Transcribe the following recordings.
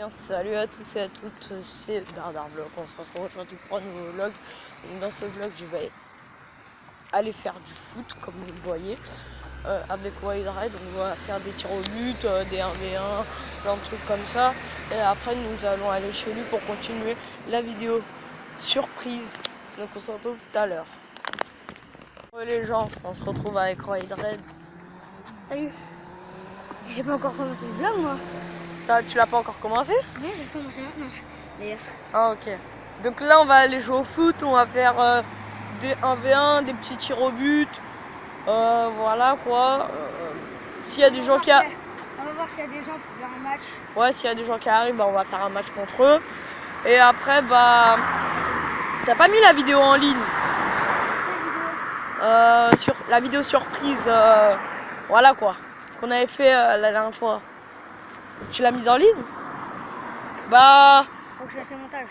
bien, salut à tous et à toutes, c'est Dardarvlog. On se retrouve aujourd'hui pour un nouveau vlog. Donc, dans ce vlog, je vais aller faire du foot, comme vous le voyez, avec Wild Red. Donc, on va faire des tirs au but, des 1v1, plein de trucs comme ça. Et après, nous allons aller chez lui pour continuer la vidéo surprise. Donc, on se retrouve tout à l'heure. Ouais, les gens, on se retrouve avec Wild Red. Salut. J'ai pas encore commencé le vlog moi. Tu l'as pas encore commencé? Non, je vais commencer maintenant d'ailleurs. Ah ok. Donc là on va aller jouer au foot, on va faire des 1v1, des petits tirs au but. Voilà quoi. S'il y a des gens qui arrivent. On va voir s'il y a des gens pour faire un match. Ouais, s'il y a des gens qui arrivent, bah, on va faire un match contre eux. Et après bah. T'as pas mis la vidéo en ligne? Sur la vidéo surprise, voilà quoi. Qu'on avait fait la dernière fois. Tu l'as mise en ligne? Bah. Faut que je fasse le montage.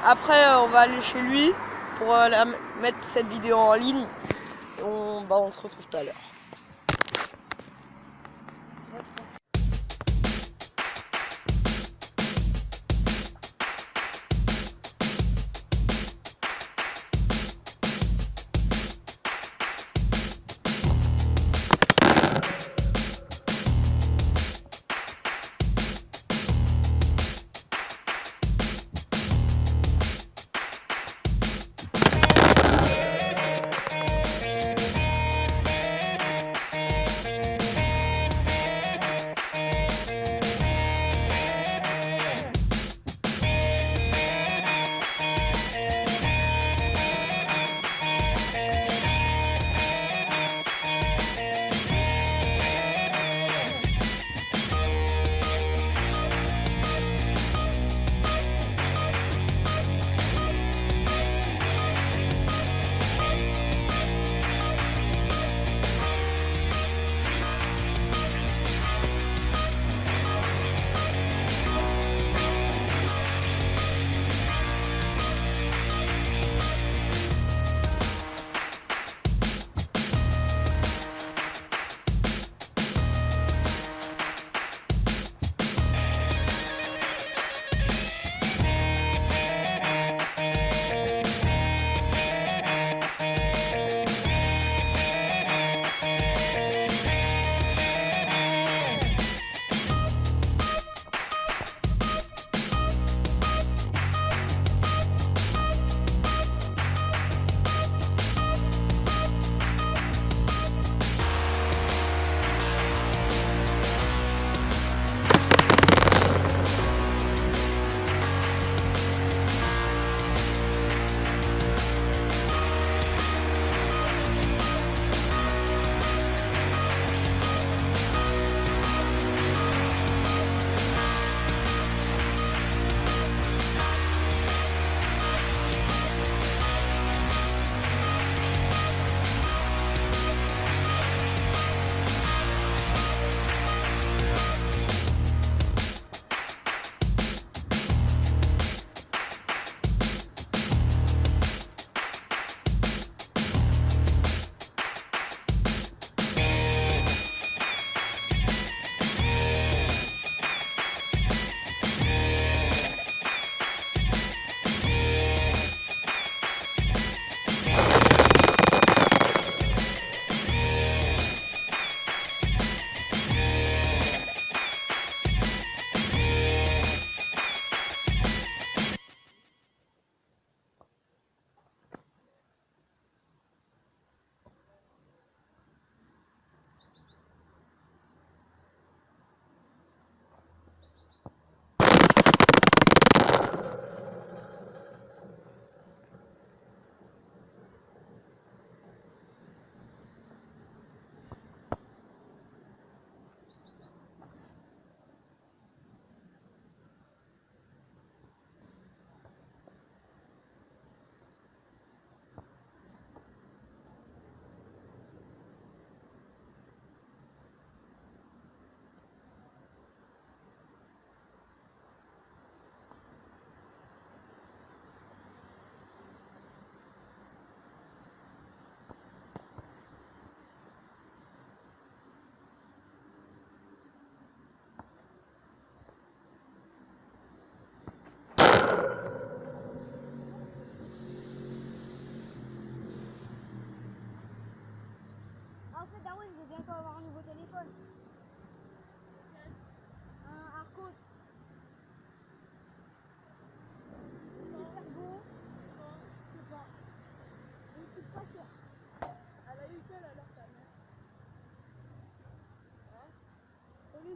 Après on va aller chez lui pour mettre cette vidéo en ligne. Et on se retrouve tout à l'heure.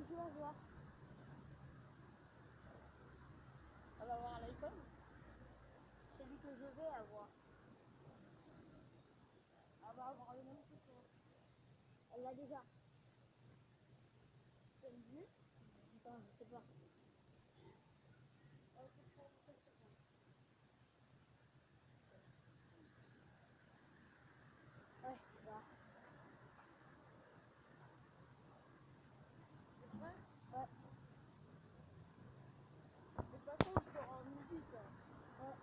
tu vas voir. Elle va avoir l'iPhone. Celui que je vais avoir. Elle va avoir le même que toi. Elle l'a déjà. C'est mieux. Attends, je sais pas. Ouais, là. C'est vrai. Ouais, De toute façon, on fera en musique. ouais.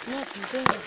Non, tu me connais.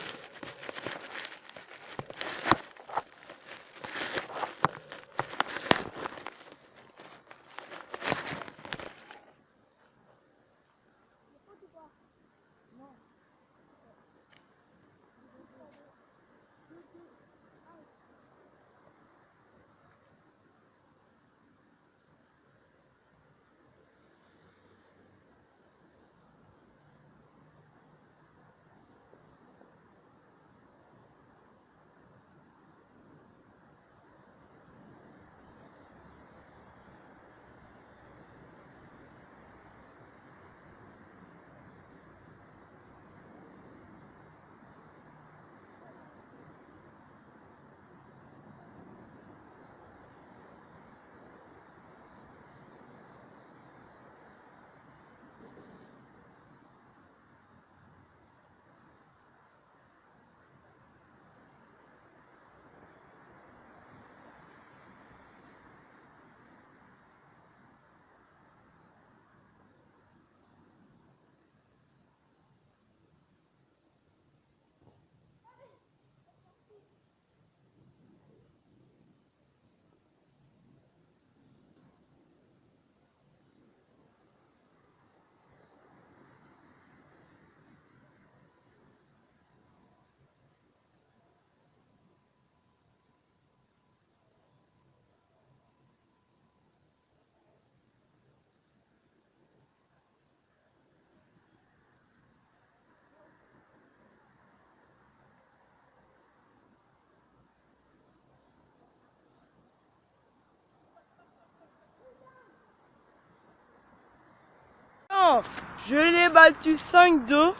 Non, je l'ai battu 5-2.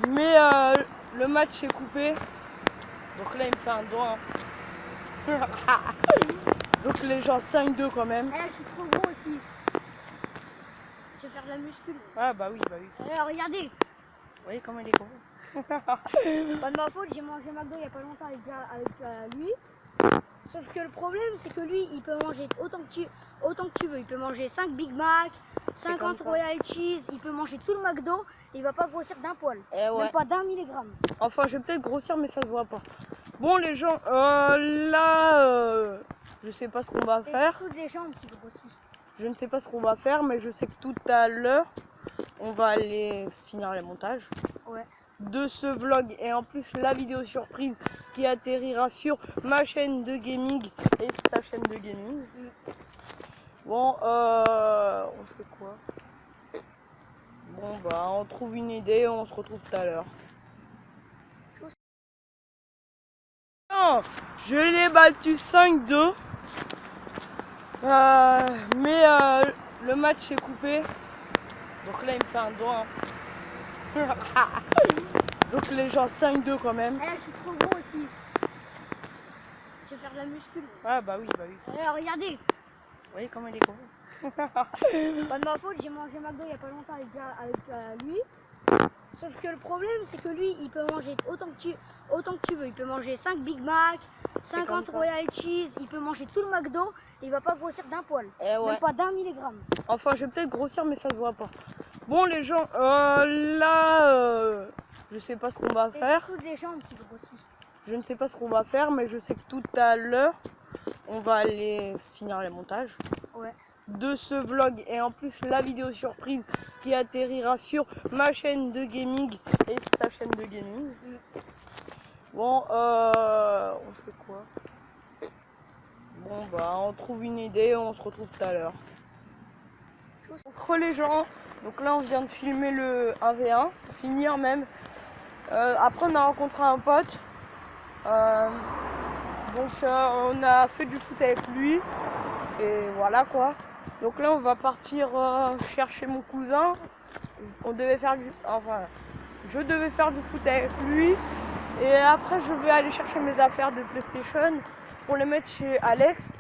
Mais le match s'est coupé. Donc là, il me fait un doigt. Donc les gens 5-2 quand même. Eh, je suis trop gros aussi. Je vais faire de la muscu. Ah bah oui, bah oui. Regardez. Vous voyez comment il est gros. Pas de ma faute, j'ai mangé McDo il n'y a pas longtemps avec lui. Sauf que le problème, c'est que lui, il peut manger autant que tu veux. Il peut manger 5 Big Mac, 50 Royal Cheese, il peut manger tout le McDo, et il va pas grossir d'un poil. Ouais. Même pas d'1 milligramme. Enfin, je vais peut-être grossir, mais ça se voit pas. Bon, les gens, je sais pas ce qu'on va faire. C'est toutes les jambes qui grossissent. Je ne sais pas ce qu'on va faire, mais je sais que tout à l'heure, on va aller finir les montages. Ouais. De ce vlog et en plus la vidéo surprise qui atterrira sur ma chaîne de gaming et sa chaîne de gaming. Bon, on fait quoi? Bon bah on trouve une idée, on se retrouve tout à l'heure. Non, je l'ai battu 5-2. Mais le match s'est coupé. Donc là il me fait un doigt. Donc les gens 5-2 quand même. Eh, je suis trop gros aussi. Je vais faire de la muscu. Ah bah oui, bah oui. Regardez. Vous voyez comment il est gros. Pas de ma faute, j'ai mangé McDo il n'y a pas longtemps avec lui. Sauf que le problème, c'est que lui, il peut manger autant que tu veux. Il peut manger 5 Big Mac, 50 Royal Cheese, il peut manger tout le McDo, et il va pas grossir d'un poil. Même pas d'1 milligramme. Enfin, je vais peut-être grossir, mais ça se voit pas. Bon, les gens, je sais pas ce qu'on va faire. C'est toutes les jambes qui grossissent. Je ne sais pas ce qu'on va faire, mais je sais que tout à l'heure, on va aller finir les montages. Ouais. De ce vlog et en plus la vidéo surprise qui atterrira sur ma chaîne de gaming et sa chaîne de gaming. Bon, on fait quoi? Bon bah on trouve une idée, on se retrouve tout à l'heure. Entre les gens, donc là on vient de filmer le 1v1, finir même. Après on a rencontré un pote. Donc on a fait du foot avec lui. Et voilà quoi. Donc là on va partir chercher mon cousin. Je devais faire du foot avec lui. Et après je vais aller chercher mes affaires de PlayStation pour les mettre chez Alex.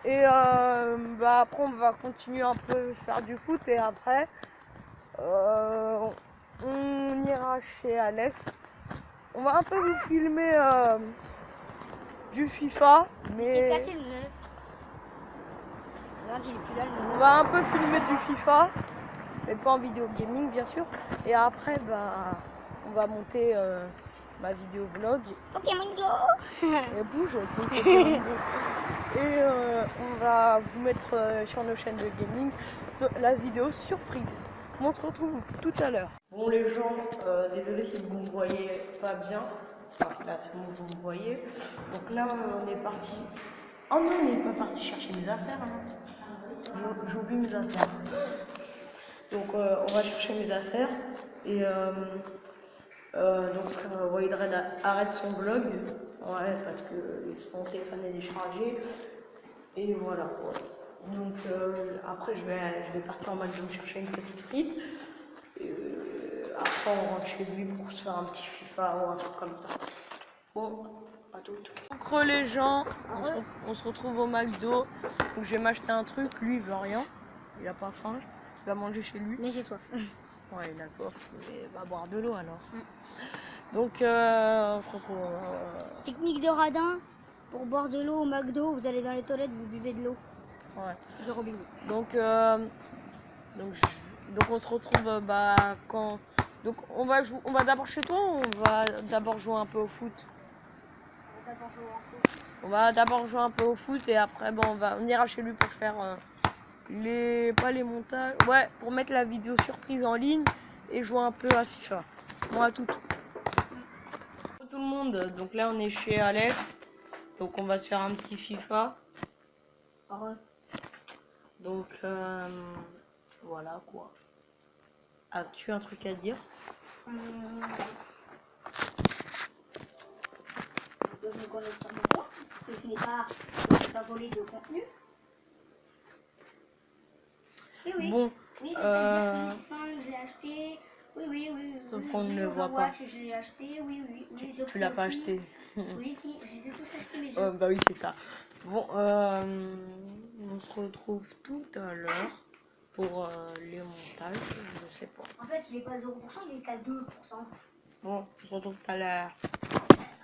Et après on va continuer un peu faire du foot. Et après on ira chez Alex. On va un peu vous filmer du FIFA. Mais on va un peu filmer du FIFA. mais pas en vidéo gaming bien sûr. Et après, bah, on va monter ma vidéo vlog. Pokémon Go. Et bouge ton Pokémon Go. Et on va vous mettre sur nos chaînes de gaming la vidéo surprise. On se retrouve tout à l'heure. Bon les gens, désolé si vous ne me voyez pas bien. Enfin, là c'est bon, vous me voyez. Donc là on est parti. Oh non, on n'est pas parti chercher mes affaires. Hein. J'oublie mes affaires. Donc on va chercher mes affaires. Et Wade Red arrête son vlog. Ouais, parce que son téléphone est déchargé. Et voilà quoi. Donc après je vais partir en McDo chercher une petite frite. Et, après on rentre chez lui pour se faire un petit FIFA ou un truc comme ça. Bon, à toutes. Donc les gens, on se retrouve au McDo. Donc je vais m'acheter un truc, lui il veut rien. Il a pas faim, il va manger chez lui. Mais j'ai soif. Ouais, il a soif, mais il va boire de l'eau alors. Donc on se retrouve. Technique de radin, pour boire de l'eau au McDo, vous allez dans les toilettes, vous buvez de l'eau. Ouais. Zéro bing. Donc on se retrouve quand. Donc on va d'abord chez toi ou on va d'abord jouer un peu au foot? On va d'abord jouer un peu au foot et après on ira chez lui pour faire pas les montages. Ouais, pour mettre la vidéo surprise en ligne et jouer un peu à FIFA. Bon à tout le monde, donc là on est chez Alex. Donc on va se faire un petit FIFA. Donc voilà quoi. As-tu un truc à dire? Je me connecte sur mon compte, que je n'ai pas volé de contenu. Et oui. Bon, oui, Sonic 5 j'ai acheté. Oui. Sauf qu'on ne le voit pas. J'ai acheté, oui. Tu l'as pas acheté. Oui, si, je les ai tous achetés mes Oh, jeux. bah oui, c'est ça. Bon, on se retrouve tout à l'heure pour les montages, je sais pas. En fait, il est pas à 0%, il est qu'à 2%. Bon, on se retrouve tout à l'heure.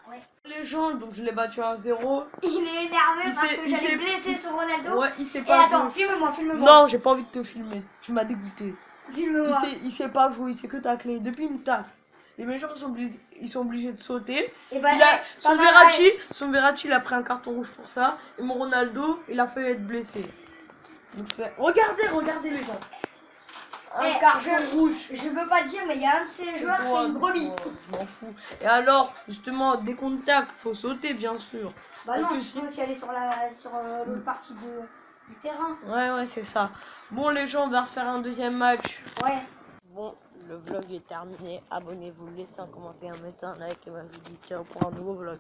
Ouais. Les gens, donc je l'ai battu à 0. Il est énervé parce que j'allais blesser sur Ronaldo. Ouais, il sait Et pas attends, jouer. filme-moi. Non, j'ai pas envie de te filmer. Tu m'as dégoûté. Filme-moi. Il sait pas jouer, il sait que tacler. Depuis une tacle. Les méchants ils sont obligés de sauter. Et bah, son Verratti, il a pris un carton rouge pour ça. Et mon Ronaldo, il a failli être blessé. Donc regardez les gens. Un carton rouge. Je veux pas dire, mais il y a un de ces joueurs, c'est une brebis. Je m'en fous. Et alors, justement, dès qu'on tacle, faut sauter, bien sûr. Bah parce non, tu peux aussi aller sur l'autre partie du terrain. Ouais, c'est ça. Bon, les gens, on va refaire un deuxième match. Ouais. Bon, le vlog est terminé. Abonnez-vous, laissez un commentaire, mettez un like et moi je vous dis ciao pour un nouveau vlog.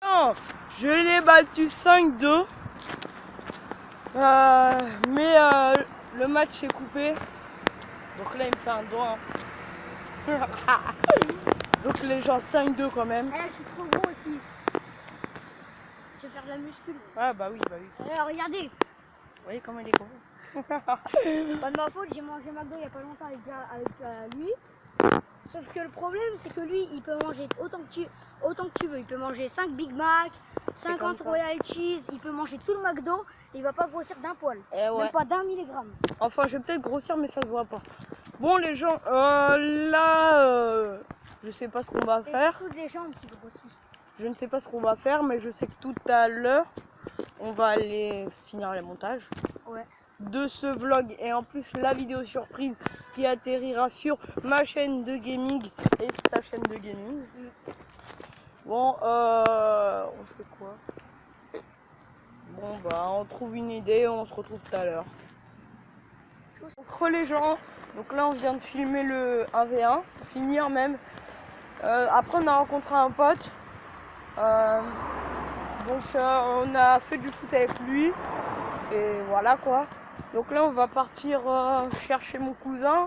Non, je l'ai battu 5-2. Mais le match s'est coupé. Donc là, il me fait un doigt. Hein. Donc les gens 5-2 quand même. Ah là, je suis trop gros aussi. Je vais faire de la muscu. Ah bah oui, bah oui. Regardez. Vous voyez comment il est gros. Pas de ma faute, j'ai mangé McDo il y a pas longtemps avec lui. Sauf que le problème, c'est que lui, il peut manger autant que tu veux. Il peut manger 5 Big Mac, 50 Royal Cheese, il peut manger tout le McDo et il va pas grossir d'un poil. Ouais. Même pas d'1 milligramme. Enfin, je vais peut-être grossir, mais ça se voit pas. Bon, les gens, je sais pas ce qu'on va faire. Toutes les jambes qui grossissent. Je ne sais pas ce qu'on va faire, mais je sais que tout à l'heure, on va aller finir les montages. Ouais. De ce vlog et en plus la vidéo surprise qui atterrira sur ma chaîne de gaming et sa chaîne de gaming. Bon, on fait quoi? Bon bah on trouve une idée, on se retrouve tout à l'heure. Donc les gens, donc là on vient de filmer le 1v1, finir même. Après on a rencontré un pote. Donc on a fait du foot avec lui et voilà quoi. Donc là on va partir chercher mon cousin.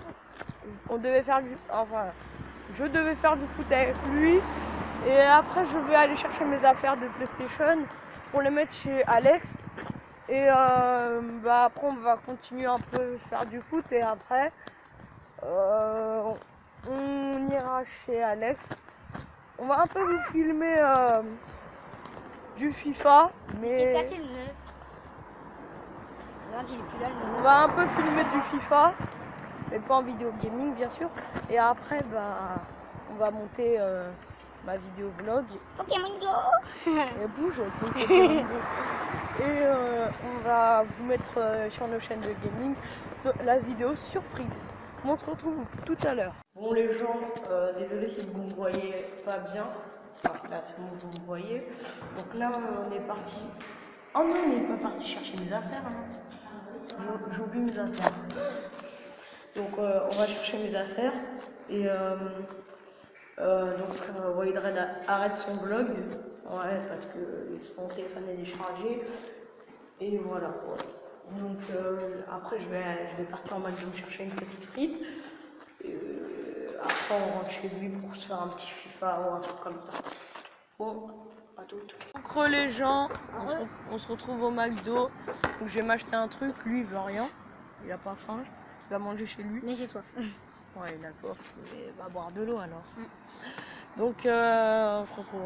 Je devais faire du foot avec lui et après je vais aller chercher mes affaires de PlayStation pour les mettre chez Alex et après on va continuer un peu faire du foot et après on ira chez Alex. On va un peu vous filmer du FIFA, mais on va un peu filmer du FIFA, mais pas en vidéo gaming bien sûr. Et après, on va monter ma vidéo vlog. Pokémon Go. Et bouge ton Pokémon Go. Et on va vous mettre sur nos chaînes de gaming la vidéo surprise. On se retrouve tout à l'heure. Bon les gens, désolé si vous ne me voyez pas bien. Là c'est bon, vous me voyez. Donc là on est parti. Oh non, on n'est pas parti chercher mes affaires. Hein. J'oublie mes affaires. Donc on va chercher mes affaires. Et Wide Red arrête son vlog. Ouais, parce que son téléphone est déchargé. Et voilà quoi. Donc après je vais partir en McDo chercher une petite frite. Après on rentre chez lui pour se faire un petit FIFA ou un truc comme ça. Bon, à toutes. Donc les gens, on se retrouve au McDo. Donc je vais m'acheter un truc, lui il veut rien. Il a pas faim, il va manger chez lui. Mais j'ai soif. Ouais, il a soif, mais il va boire de l'eau alors. Donc on se retrouve.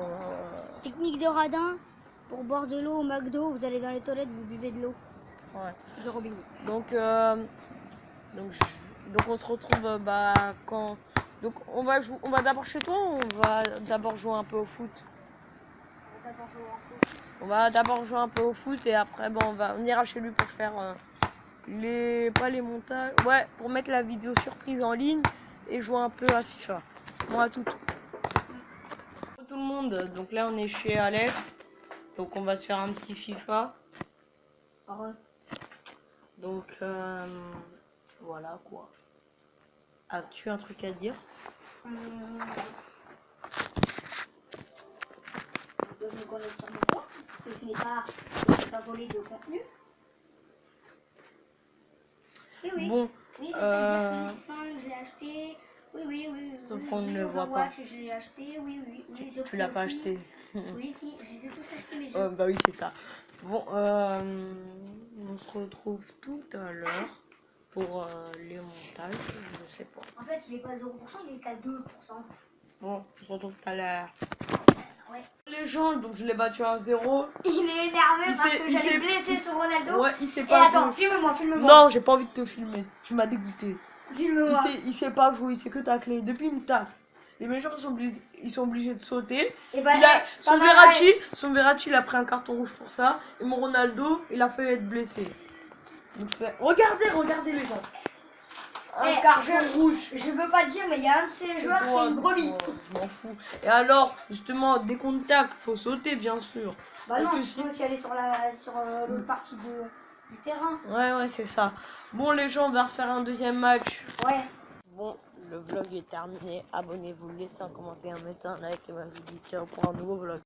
Technique de radin, pour boire de l'eau au McDo, vous allez dans les toilettes, vous buvez de l'eau. Ouais. Du robinet. Donc on se retrouve quand. Donc on va d'abord chez toi ou on va d'abord jouer un peu au foot? On va d'abord jouer un peu au foot et après on ira chez lui pour faire pas les montages. Ouais, pour mettre la vidéo surprise en ligne et jouer un peu à FIFA. Bon à tout le monde. Donc là on est chez Alex. Donc on va se faire un petit FIFA. Donc voilà quoi. As-tu un truc à dire? Je me connecte sur mon compte, parce que je n'ai pas volé de contenu. Et oui. Bon, oui, j'ai acheté. Oui. Sauf qu'on ne le voit pas. J'ai acheté, oui. Tu l'as pas acheté. Oui, si, je les ai tous achetés mes jeux. Bah oui, c'est ça. Bon, on se retrouve tout à l'heure pour les montages, je sais pas. En fait, il est pas à 0%, il est qu'à 2%. Bon, on se retrouve tout à l'heure. Ouais. Les gens, donc je l'ai battu 1-0. Il est énervé parce que j'allais blesser sur Ronaldo. Ouais, il sait pas. Et attends, filme-moi. Non, j'ai pas envie de te filmer. Tu m'as dégoûté. Filme-moi. Il sait pas jouer, il sait que tacler. Depuis une tacle. Les méchants ils sont obligés de sauter. Et bah, son Verratti, il a pris un carton rouge pour ça. Et mon Ronaldo, il a fait être blessé. Donc regardez les gens. Un carton rouge. Je veux pas dire, mais il y a un de ces joueurs, c'est une brebis. Je m'en fous. Et alors, justement, dès qu'on tacle, faut sauter, bien sûr. Bah parce non, tu peux aussi aller sur l'autre partie du terrain. Ouais, c'est ça. Bon, les gens, on va refaire un deuxième match. Ouais. Bon, le vlog est terminé. Abonnez-vous, laissez un commentaire, mettez un like et moi je vous dis ciao pour un nouveau vlog.